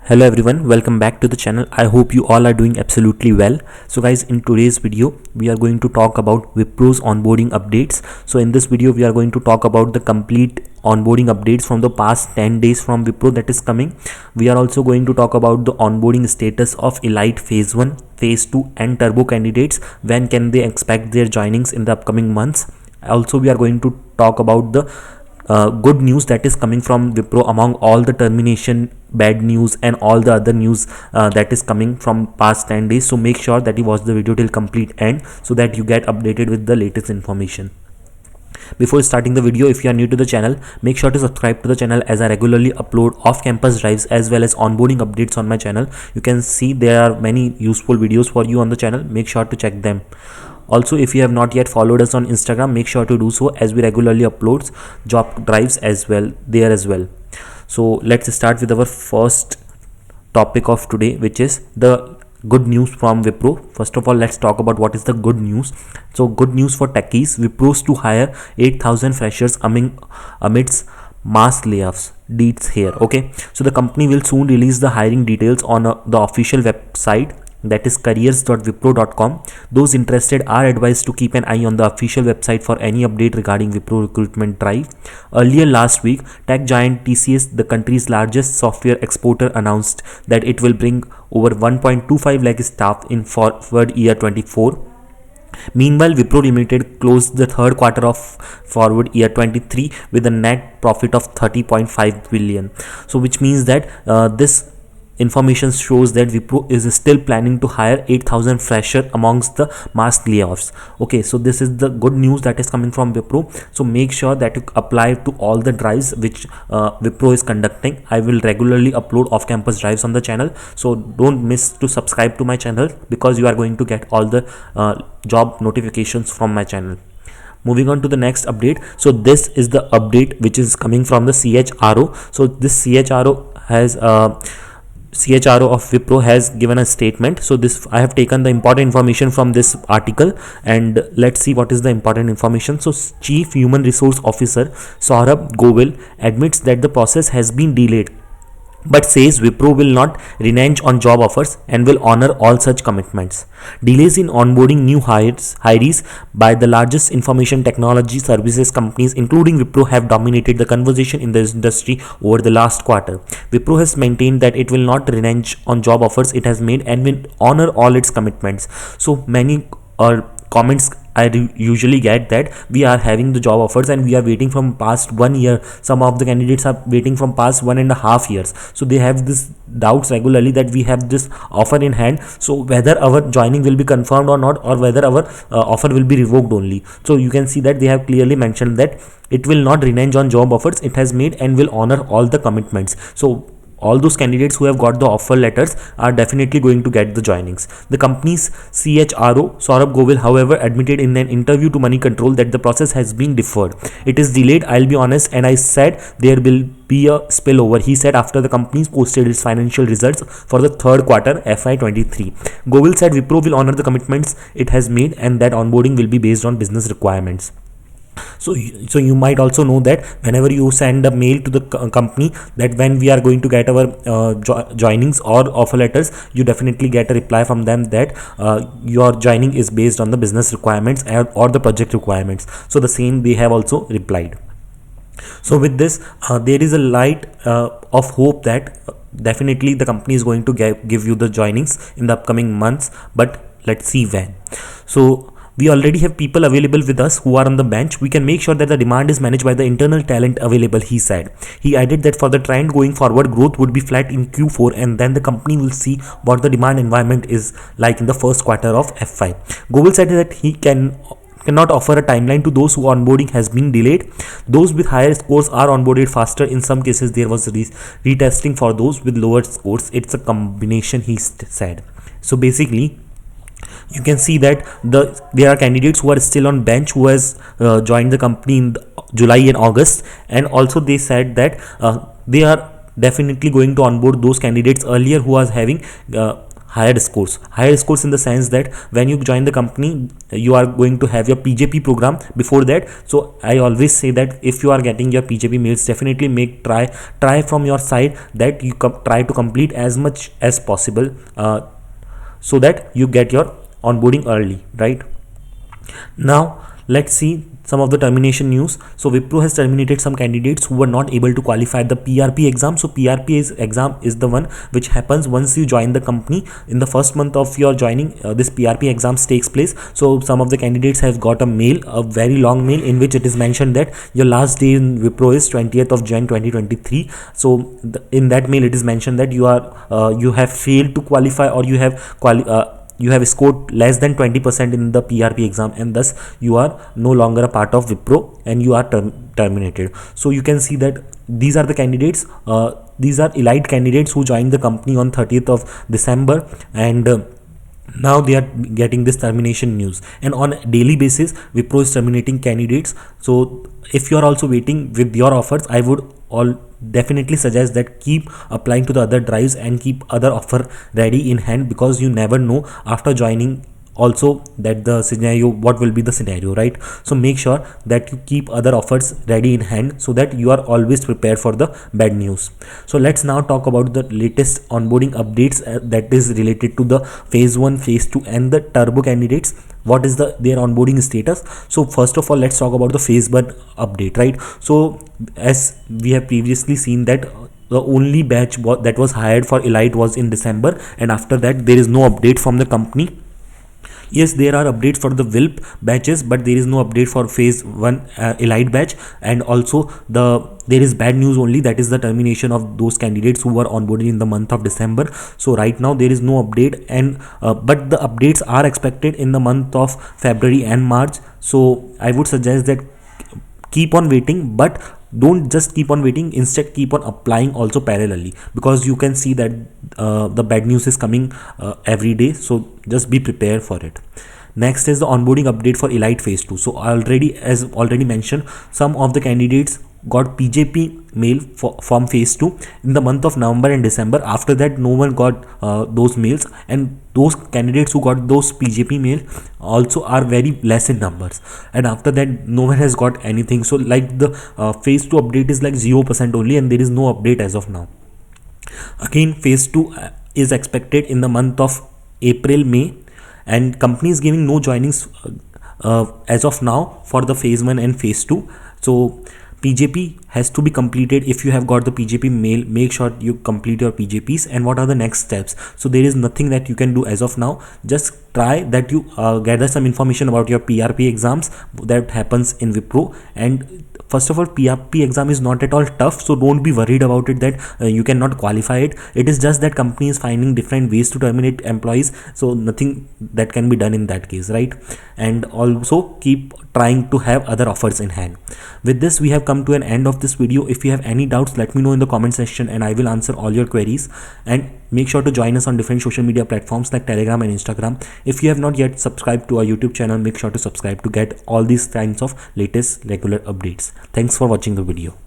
Hello everyone, welcome back to the channel. I hope you all are doing absolutely well. So guys, in today's video we are going to talk about Wipro's onboarding updates. So in this video we are going to talk about the complete onboarding updates from the past 10 days from Wipro that is coming. We are also going to talk about the onboarding status of Elite phase 1, phase 2 and turbo candidates. When can they expect their joinings in the upcoming months? Also we are going to talk about the good news that is coming from Wipro among all the termination bad news and all the other news that is coming from past 10 days. So make sure that you watch the video till complete end so that you get updated with the latest information. Before starting the video, if you are new to the channel, make sure to subscribe to the channel as I regularly upload off-campus drives as well as onboarding updates on my channel. You can see there are many useful videos for you on the channel. Make sure to check them. Also, if you have not yet followed us on Instagram, make sure to do so as we regularly upload job drives as well there as well. So let's start with our first topic of today, which is the good news from Wipro. First of all, let's talk about what is the good news. So good news for techies: Wipro's to hire 8,000 freshers amidst mass layoffs. Deets here. Okay, so the company will soon release the hiring details on the official website, that is careers.wipro.com. Those interested are advised to keep an eye on the official website for any update regarding Wipro recruitment drive. Earlier last week, tech giant TCS, the country's largest software exporter, announced that it will bring over 1.25 lakh staff in forward year 24. Meanwhile, Wipro Limited closed the third quarter of forward year 23 with a net profit of 30.5 billion. So which means that this information shows that Wipro is still planning to hire 8,000 fresher amongst the mass layoffs. Okay, so this is the good news that is coming from Wipro. So make sure that you apply to all the drives which Wipro is conducting. I will regularly upload off-campus drives on the channel, so don't miss to subscribe to my channel because you are going to get all the job notifications from my channel. Moving on to the next update. So this is the update which is coming from the CHRO. So this CHRO of Wipro has given a statement. So this, I have taken the important information from this article and let's see what is the important information. So Chief Human Resource Officer Saurabh Govil admits that the process has been delayed, but says Wipro will not renege on job offers and will honor all such commitments. Delays in onboarding new hirees by the largest information technology services companies, including Wipro, have dominated the conversation in the industry over the last quarter. Wipro has maintained that it will not renege on job offers it has made and will honor all its commitments. So many comments I usually get that we are having the job offers and we are waiting from past 1 year. Some of the candidates are waiting from past 1.5 years. So they have this doubts regularly that we have this offer in hand. So whether our joining will be confirmed or not, or whether our offer will be revoked only. So you can see that they have clearly mentioned that it will not renege on job offers it has made and will honor all the commitments. So all those candidates who have got the offer letters are definitely going to get the joinings. The company's CHRO Saurabh Govil, however, admitted in an interview to Money Control that the process has been deferred. It is delayed, I'll be honest, and I said there will be a spillover, he said after the company posted its financial results for the third quarter FY23. Govil said Wipro will honor the commitments it has made and that onboarding will be based on business requirements. So you might also know that whenever you send a mail to the company that when we are going to get our joinings or offer letters, you definitely get a reply from them that your joining is based on the business requirements or the project requirements. So the same they have also replied. So with this there is a light of hope that definitely the company is going to give you the joinings in the upcoming months, but let's see when. So we already have people available with us who are on the bench. We can make sure that the demand is managed by the internal talent available, he said. He added that for the trend going forward, growth would be flat in Q4 and then the company will see what the demand environment is like in the first quarter of F5. Govil said that he cannot offer a timeline to those who onboarding has been delayed. Those with higher scores are onboarded faster. In some cases, there was retesting for those with lower scores. It's a combination, he said. So basically, you can see that there are candidates who are still on bench who has joined the company in July and August, and also they said that they are definitely going to onboard those candidates earlier who was having higher scores. Higher scores in the sense that when you join the company, you are going to have your PJP program before that. So I always say that if you are getting your PJP mails, definitely try from your side that you try to complete as much as possible, so that you get your onboarding early, right? Now let's see some of the termination news. So Wipro has terminated some candidates who were not able to qualify the PRP exam. So exam is the one which happens once you join the company. In the first month of your joining, this PRP exams takes place. So some of the candidates have got a very long mail, in which it is mentioned that your last day in Wipro is 20th of Jan 2023. So in that mail it is mentioned that you have failed to qualify, or you have scored less than 20% in the PRP exam, and thus you are no longer a part of Wipro and you are terminated. So you can see that these are the candidates, these are elite candidates who joined the company on 30th of December, and now they are getting this termination news. And on a daily basis, Wipro is terminating candidates. So if you are also waiting with your offers, I would definitely suggest that keep applying to the other drives and keep other offer ready in hand, because you never know after joining also that the scenario, what will be the scenario, right? So make sure that you keep other offers ready in hand, so that you are always prepared for the bad news. So let's now talk about the latest onboarding updates that is related to the phase 1, phase 2 and the turbo candidates. What is their onboarding status? So first of all, let's talk about the phase 1 update, right? So as we have previously seen that the only batch that was hired for elite was in December, and after that there is no update from the company. Yes, there are updates for the WILP batches, but there is no update for phase 1 elite batch. And also there is bad news only, that is the termination of those candidates who were onboarded in the month of December. So right now there is no update, and but the updates are expected in the month of February and March. So I would suggest that keep on waiting, but don't just keep on waiting, instead keep on applying also parallelly, because you can see that the bad news is coming every day. So just be prepared for it. Next is the onboarding update for elite phase 2. So as already mentioned, some of the candidates got PJP mail from phase 2 in the month of November and December. After that no one got those mails, and those candidates who got those PJP mail also are very less in numbers, and after that no one has got anything. So like the phase 2 update is like 0% only, and there is no update as of now. Again, phase 2 is expected in the month of April, May, and company is giving no joinings as of now for the phase 1 and phase 2. So PJP has to be completed. If you have got the PJP mail, make sure you complete your PJPs. And what are the next steps? So there is nothing that you can do as of now. Just try that you gather some information about your PRP exams that happens in Wipro. And first of all, PRP exam is not at all tough, so don't be worried about it that you cannot qualify it. It is just that company is finding different ways to terminate employees, so nothing that can be done in that case, right? And also keep trying to have other offers in hand. With this, we have come to an end of this video. If you have any doubts, let me know in the comment section and I will answer all your queries. And make sure to join us on different social media platforms like Telegram and Instagram. If you have not yet subscribed to our YouTube channel, make sure to subscribe to get all these kinds of latest regular updates. Thanks for watching the video.